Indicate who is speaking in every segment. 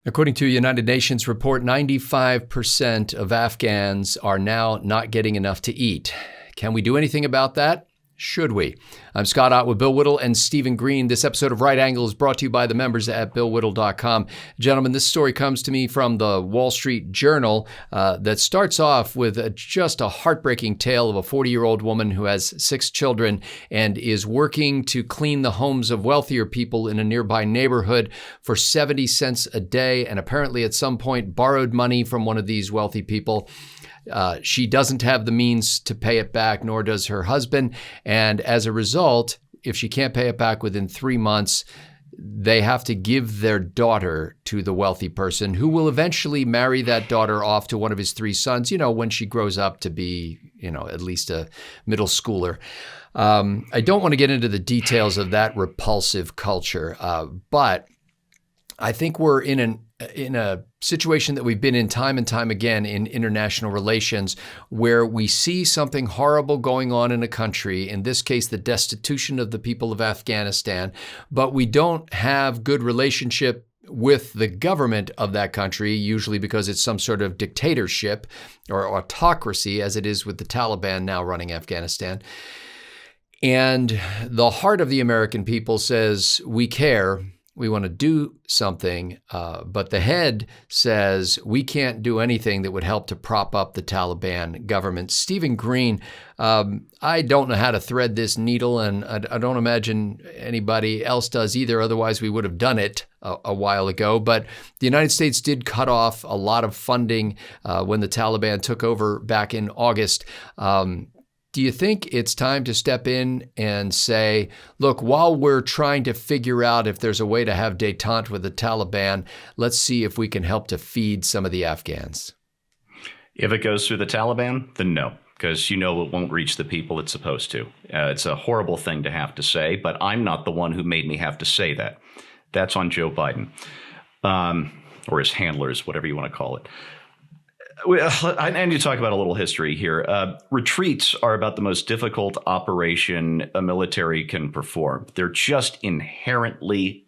Speaker 1: According to a United Nations report, 95% of Afghans are now not getting enough to eat. Can we do anything about that? Should we? I'm Scott Ott with Bill Whittle and Stephen Green. This episode of Right Angle is brought to you by the members at BillWhittle.com. Gentlemen, this story comes to me from the Wall Street Journal that starts off with just a heartbreaking tale of a 40-year-old woman who has 6 children and is working to clean the homes of wealthier people in a nearby neighborhood for 70 cents a day, and apparently at some point borrowed money from one of these wealthy people. She doesn't have the means to pay it back, nor does her husband. And as a result, if she can't pay it back within 3 months, they have to give their daughter to the wealthy person who will eventually marry that daughter off to one of his 3 sons, when she grows up to be, at least a middle schooler. I don't want to get into the details of that repulsive culture, but I think we're in a situation that we've been in time and time again in international relations, where we see something horrible going on in a country, in this case, the destitution of the people of Afghanistan, but we don't have good relationship with the government of that country, usually because it's some sort of dictatorship or autocracy, as it is with the Taliban now running Afghanistan. And the heart of the American people says, we care. We want to do something, but the head says we can't do anything that would help to prop up the Taliban government. Stephen Green, I don't know how to thread this needle, and I don't imagine anybody else does either. Otherwise, we would have done it a while ago. But the United States did cut off a lot of funding when the Taliban took over back in August. Do you think it's time to step in and say, look, while we're trying to figure out if there's a way to have détente with the Taliban, let's see if we can help to feed some of the Afghans?
Speaker 2: If it goes through the Taliban, then no, because it won't reach the people it's supposed to. It's a horrible thing to have to say, but I'm not the one who made me have to say that. That's on Joe Biden, or his handlers, whatever you want to call it. I need to talk about a little history here. Retreats are about the most difficult operation a military can perform. They're just inherently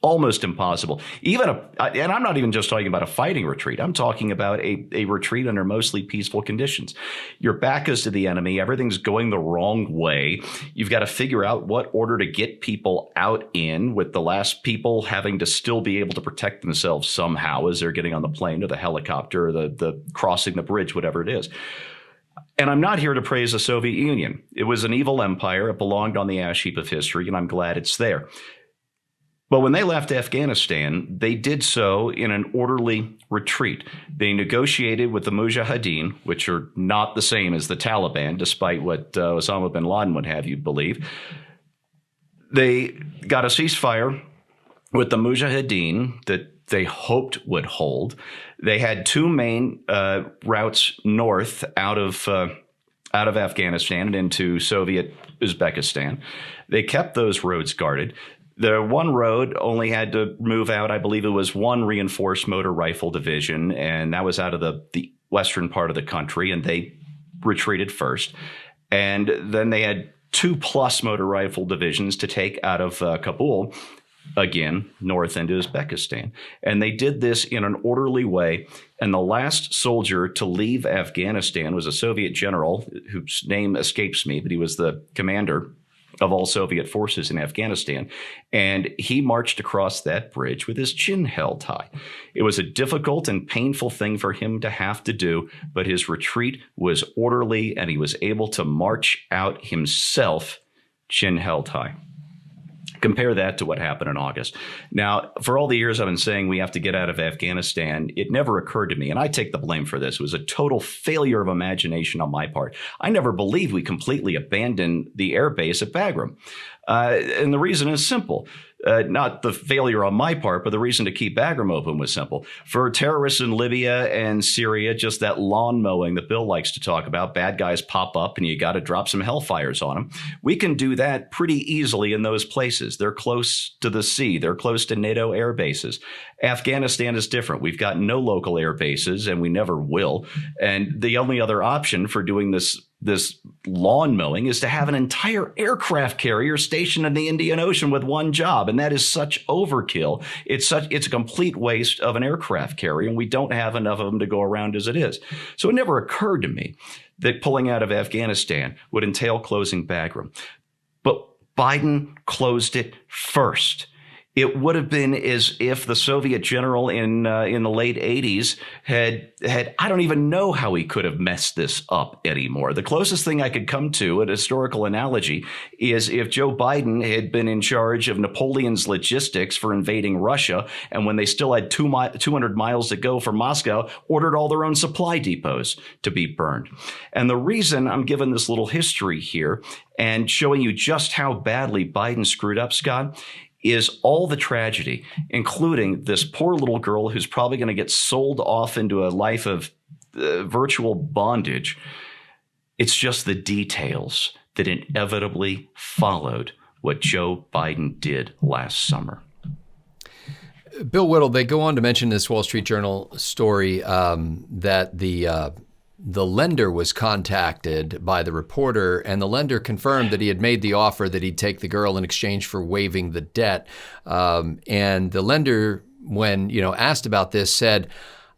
Speaker 2: almost impossible. And I'm not even just talking about a fighting retreat. I'm talking about a retreat under mostly peaceful conditions. Your back is to the enemy. Everything's going the wrong way. You've got to figure out what order to get people out in, with the last people having to still be able to protect themselves somehow as they're getting on the plane or the helicopter or the crossing the bridge, whatever it is. And I'm not here to praise the Soviet Union. It was an evil empire. It belonged on the ash heap of history, and I'm glad it's there. But when they left Afghanistan, they did so in an orderly retreat. They negotiated with the Mujahideen, which are not the same as the Taliban, despite what Osama bin Laden would have you believe. They got a ceasefire with the Mujahideen that they hoped would hold. They had 2 main routes north out of Afghanistan and into Soviet Uzbekistan. They kept those roads guarded. The one road only had to move out, I believe it was 1 reinforced motor rifle division, and that was out of the western part of the country, and they retreated first. And then they had 2+ motor rifle divisions to take out of Kabul, again, north into Uzbekistan. And they did this in an orderly way. And the last soldier to leave Afghanistan was a Soviet general whose name escapes me, but he was the commander of all Soviet forces in Afghanistan. And he marched across that bridge with his chin held high. It was a difficult and painful thing for him to have to do, but his retreat was orderly and he was able to march out himself, chin held high. Compare that to what happened in August. Now, for all the years I've been saying we have to get out of Afghanistan, it never occurred to me, and I take the blame for this. It was a total failure of imagination on my part. I never believed we completely abandoned the air base at Bagram. And the reason is simple. Not the failure on my part, but the reason to keep Bagram open was simple. For terrorists in Libya and Syria, just that lawn mowing that Bill likes to talk about, bad guys pop up and you got to drop some hellfires on them. We can do that pretty easily in those places. They're close to the sea. They're close to NATO air bases. Afghanistan is different. We've got no local air bases and we never will. And the only other option for doing this this lawn mowing is to have an entire aircraft carrier stationed in the Indian Ocean with one job. And that is such overkill. It's a complete waste of an aircraft carrier, and we don't have enough of them to go around as it is. So it never occurred to me that pulling out of Afghanistan would entail closing Bagram. But Biden closed it first. It would have been as if the Soviet general in the late 80s had I don't even know how he could have messed this up anymore. The closest thing I could come to, an historical analogy, is if Joe Biden had been in charge of Napoleon's logistics for invading Russia, and when they still had 200 miles to go from Moscow, ordered all their own supply depots to be burned. And the reason I'm giving this little history here and showing you just how badly Biden screwed up, Scott, is all the tragedy, including this poor little girl who's probably going to get sold off into a life of virtual bondage. It's just the details that inevitably followed what Joe Biden did last summer.
Speaker 1: Bill Whittle, they go on to mention this Wall Street Journal story that the lender was contacted by the reporter, and the lender confirmed that he had made the offer that he'd take the girl in exchange for waiving the debt. And the lender, when asked about this, said,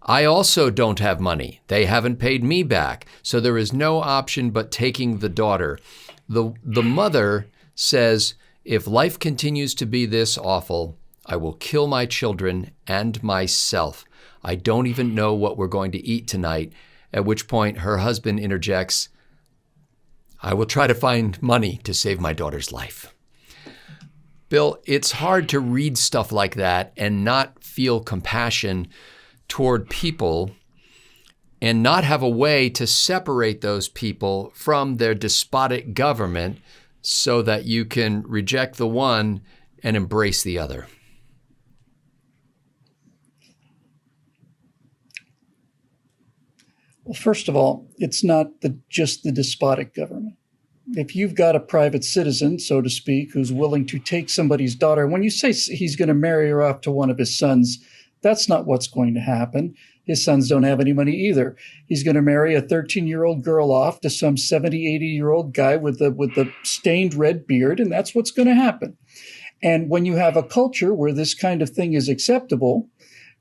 Speaker 1: "I also don't have money. They haven't paid me back. So there is no option but taking the daughter." The mother says, "If life continues to be this awful, I will kill my children and myself. I don't even know what we're going to eat tonight." At which point her husband interjects, "I will try to find money to save my daughter's life." Bill, it's hard to read stuff like that and not feel compassion toward people and not have a way to separate those people from their despotic government so that you can reject the one and embrace the other.
Speaker 3: Well, first of all, it's not just the despotic government. If you've got a private citizen, so to speak, who's willing to take somebody's daughter, when you say he's going to marry her off to one of his sons, that's not what's going to happen. His sons don't have any money either. He's going to marry a 13-year-old girl off to some 70, 80-year-old guy with the stained red beard, and that's what's going to happen. And when you have a culture where this kind of thing is acceptable,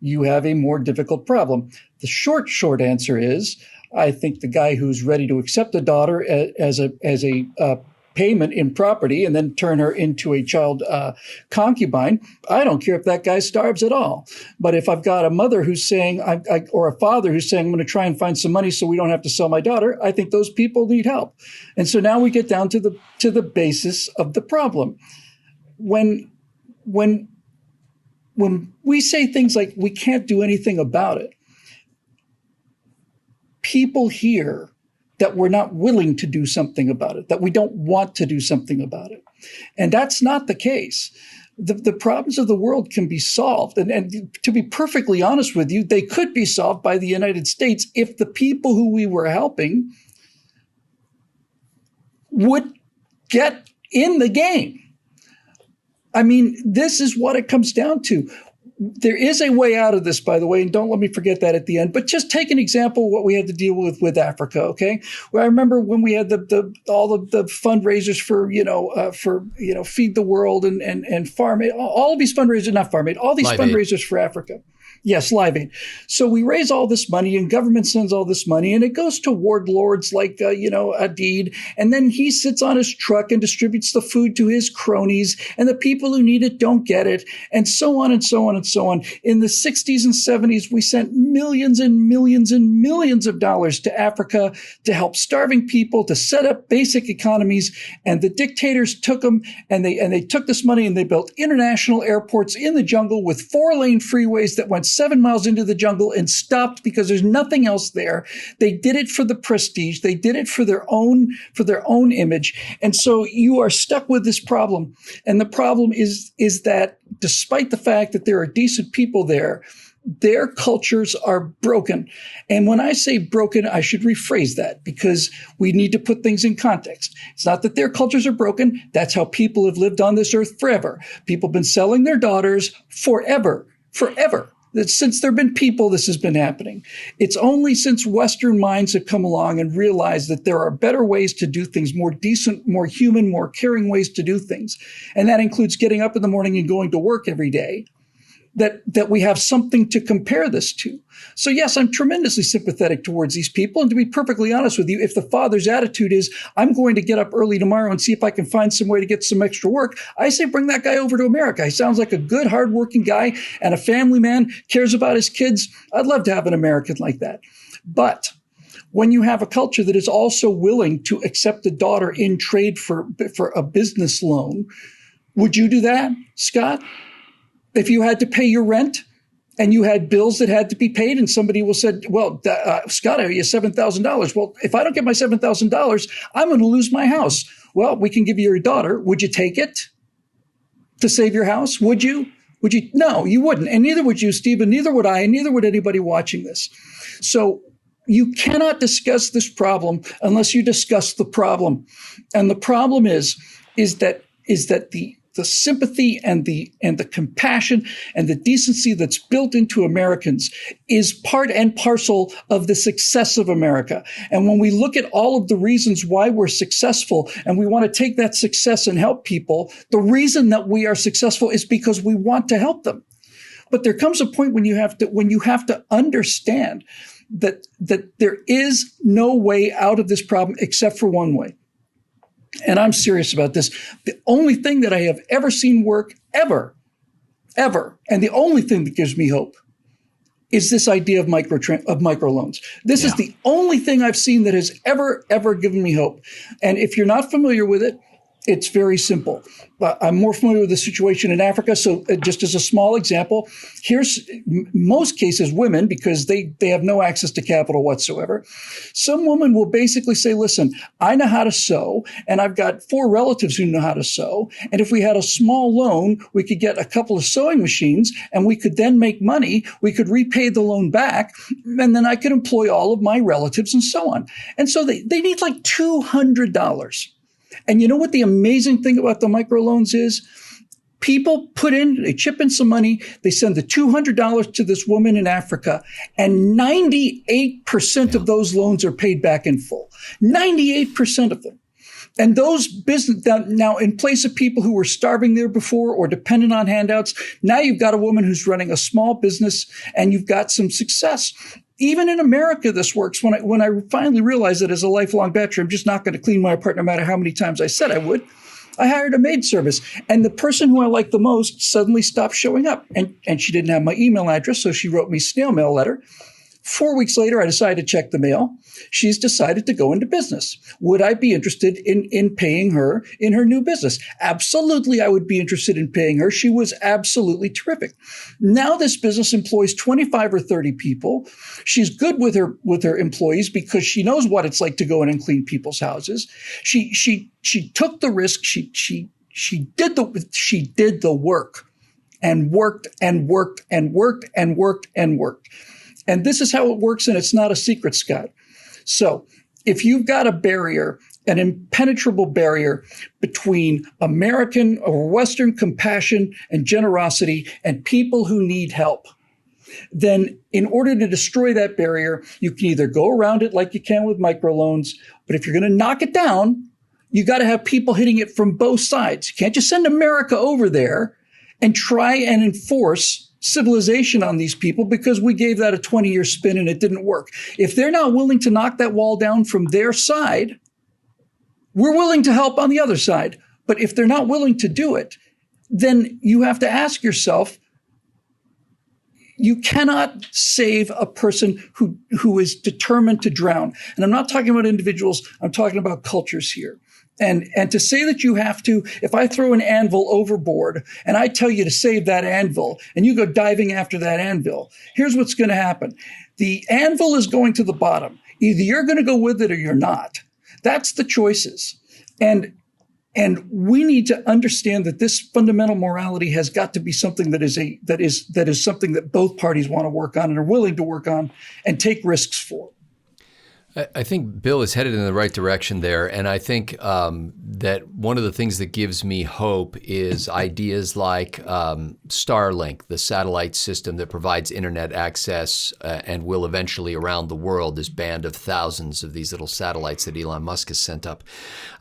Speaker 3: you have a more difficult problem. The short answer is, I think the guy who's ready to accept a daughter as a payment in property and then turn her into a child concubine, I don't care if that guy starves at all. But if I've got a mother who's saying, or a father who's saying, I'm going to try and find some money so we don't have to sell my daughter, I think those people need help. And so now we get down to the basis of the problem. When we say things like we can't do anything about it, people hear that we're not willing to do something about it, that we don't want to do something about it. And that's not the case. The problems of the world can be solved. And to be perfectly honest with you, they could be solved by the United States if the people who we were helping would get in the game. I mean, this is what it comes down to. There is a way out of this, by the way, and don't let me forget that at the end. But just take an example of what we had to deal with Africa, okay? Well, I remember when we had all of the fundraisers for Feed the World and Farm Aid, all of these fundraisers, not Farm Aid, all these fundraisers for Africa. Yes, Live Aid. So we raise all this money and government sends all this money and it goes to warlords like, Adid. And then he sits on his truck and distributes the food to his cronies and the people who need it don't get it and so on and so on and so on. In the 60s and 70s, we sent millions and millions and millions of dollars to Africa to help starving people, to set up basic economies. And the dictators took them and they took this money and they built international airports in the jungle with 4-lane freeways that went 7 miles into the jungle and stopped because there's nothing else there. They did it for the prestige. They did it for their own image. And so you are stuck with this problem. And the problem is that despite the fact that there are decent people there, their cultures are broken. And when I say broken, I should rephrase that because we need to put things in context. It's not that their cultures are broken. That's how people have lived on this earth forever. People have been selling their daughters forever. That since there have been people, this has been happening. It's only since Western minds have come along and realized that there are better ways to do things, more decent, more human, more caring ways to do things. And that includes getting up in the morning and going to work every day, that we have something to compare this to. So yes, I'm tremendously sympathetic towards these people. And to be perfectly honest with you, if the father's attitude is, I'm going to get up early tomorrow and see if I can find some way to get some extra work, I say bring that guy over to America. He sounds like a good, hardworking guy and a family man, cares about his kids. I'd love to have an American like that. But when you have a culture that is also willing to accept a daughter in trade for a business loan, would you do that, Scott? If you had to pay your rent and you had bills that had to be paid and somebody said, well, Scott, I owe you $7,000. Well, if I don't get my $7,000, I'm going to lose my house. Well, we can give you your daughter. Would you take it to save your house? Would you? Would you? No, you wouldn't. And neither would you, Stephen. Neither would I. And neither would anybody watching this. So you cannot discuss this problem unless you discuss the problem. And the problem is that the sympathy and the compassion and the decency that's built into Americans is part and parcel of the success of America. And when we look at all of the reasons why we're successful and we want to take that success and help people, the reason that we are successful is because we want to help them. But there comes a point when you have to understand that there is no way out of this problem except for one way. And I'm serious about this. The only thing that I have ever seen work, ever, and the only thing that gives me hope is this idea of microloans. This is the only thing I've seen that has ever given me hope. And if you're not familiar with it, it's very simple. I'm more familiar with the situation in Africa. So just as a small example, here's most cases women, because they have no access to capital whatsoever. Some woman will basically say, listen, I know how to sew and I've got 4 relatives who know how to sew. And if we had a small loan, we could get a couple of sewing machines and we could then make money. We could repay the loan back and then I could employ all of my relatives and so on. And so they need like $200. And you know what the amazing thing about the microloans is? People they chip in some money, they send the $200 to this woman in Africa, and 98% of those loans are paid back in full. 98% of them. And those business, now in place of people who were starving there before or dependent on handouts, now you've got a woman who's running a small business and you've got some success. Even in America, this works. When I finally realized that as a lifelong bachelor, I'm just not going to clean my apartment no matter how many times I said I would, I hired a maid service. And the person who I liked the most suddenly stopped showing up. And she didn't have my email address, so she wrote me a snail mail letter. 4 weeks later, I decided to check the mail. She's decided to go into business. Would I be interested in paying her in her new business? Absolutely, I would be interested in paying her. She was absolutely terrific. Now this business employs 25 or 30 people. She's good with her employees because she knows what it's like to go in and clean people's houses. She took the risk. She did the work and worked and worked and worked and worked and worked. And this is how it works, and it's not a secret, Scott. So if you've got a barrier, an impenetrable barrier between American or Western compassion and generosity and people who need help, then in order to destroy that barrier, you can either go around it like you can with microloans, but if you're going to knock it down, you got to have people hitting it from both sides. You can't just send America over there and try and enforce civilization on these people because we gave that a 20-year spin and it didn't work. If they're not willing to knock that wall down from their side, we're willing to help on the other side. But if they're not willing to do it, then you have to ask yourself, you cannot save a person who is determined to drown. And I'm not talking about individuals, I'm talking about cultures here. And to say that you have to, if I throw an anvil overboard and I tell you to save that anvil and you go diving after that anvil, here's what's going to happen. The anvil is going to the bottom. Either you're going to go with it or you're not. That's the choices. And we need to understand that this fundamental morality has got to be something that is something that both parties want to work on and are willing to work on and take risks for.
Speaker 1: I think Bill is headed in the right direction there. And I think that one of the things that gives me hope is ideas like Starlink, the satellite system that provides internet access and will eventually around the world, this band of thousands of these little satellites that Elon Musk has sent up.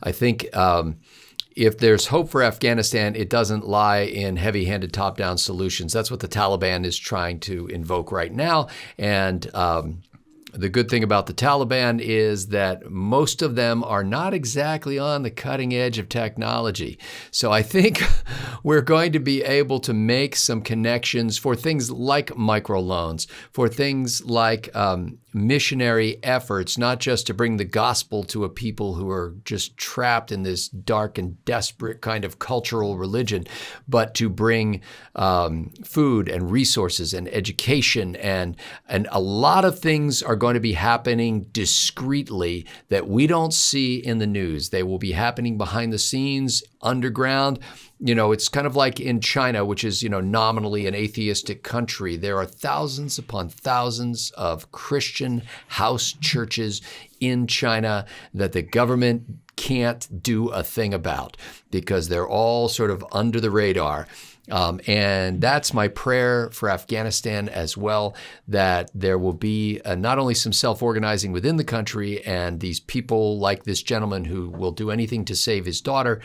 Speaker 1: I think if there's hope for Afghanistan, it doesn't lie in heavy-handed top-down solutions. That's what the Taliban is trying to invoke right now. And the good thing about the Taliban is that most of them are not exactly on the cutting edge of technology. So I think we're going to be able to make some connections for things like microloans, for things like missionary efforts, not just to bring the gospel to a people who are just trapped in this dark and desperate kind of cultural religion, but to bring food and resources and education and a lot of things are going to be happening discreetly that we don't see in the news. They will be happening behind the scenes, underground. You know, it's kind of like in China, which is, nominally an atheistic country. There are thousands upon thousands of Christian house churches in China that the government can't do a thing about because they're all sort of under the radar. And that's my prayer for Afghanistan as well, that there will be not only some self-organizing within the country and these people like this gentleman who will do anything to save his daughter,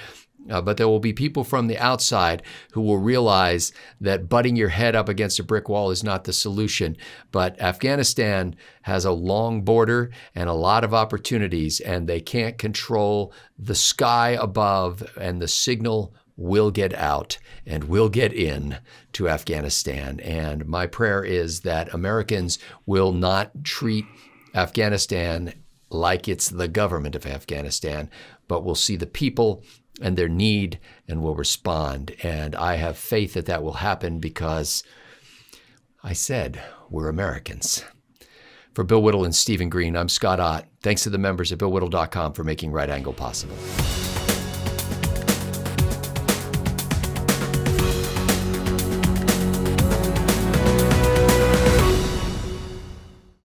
Speaker 1: but there will be people from the outside who will realize that butting your head up against a brick wall is not the solution. But Afghanistan has a long border and a lot of opportunities, and they can't control the sky above, and the signal will get out and will get in to Afghanistan. And my prayer is that Americans will not treat Afghanistan like it's the government of Afghanistan, but will see the people and their need and will respond. And I have faith that that will happen because I said we're Americans. For Bill Whittle and Stephen Green, I'm Scott Ott. Thanks to the members at BillWhittle.com for making Right Angle possible.